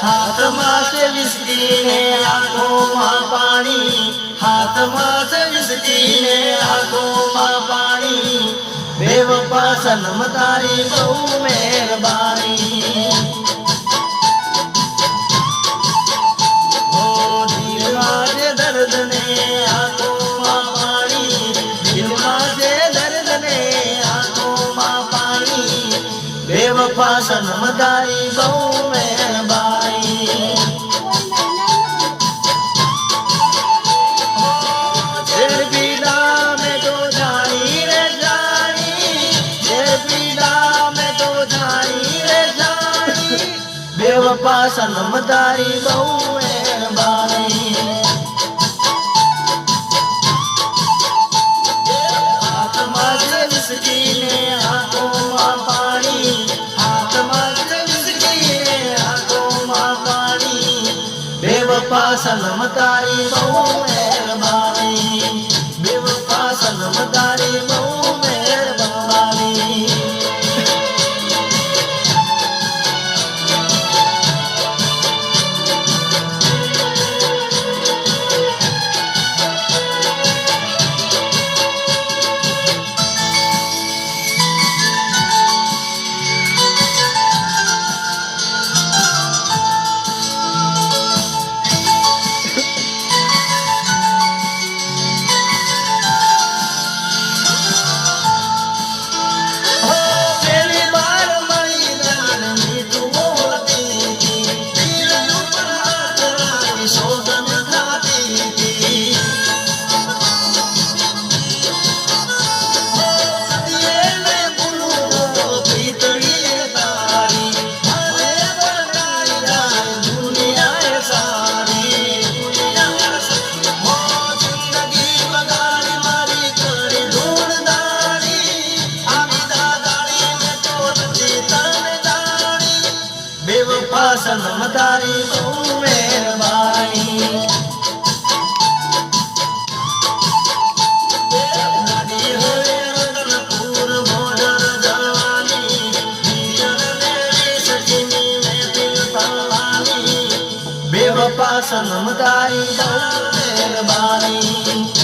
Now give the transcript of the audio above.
હાથમાં છે વિસ્કી ને આંખોમાં પાણી, હાથમાં છે વિસ્કી ને આંખોમાં પાણી, બેવફા સનમ તારી બહુ મહેરબાની. ઓ દિલમાં છે દર્દ ને આંખોમાં પાણી, દિલમાં છે દર્દ ને આંખોમાં પાણી, બેવફા સનમ તારી બહુ મહેરબાની. बेवफा सनम तारी बहु मेहरबानी. हाथમાં છે વિસ્કી ને આંખોમાં પાણી, હાથમાં છે વિસ્કી ને આંખોમાં પાણી, બેવફા સનમ તારી બહુ મહેરબાની. બેવફા સનમ તારી બહુ મહેરબાની. बेवफा सनम तारी बहु मेहरबानी. नदी होए रतनपुर भोजर जवानी, जीवन मेरी सजनी में दिल परवानी, बेवफा सनम तारी बहु मेहरबानी.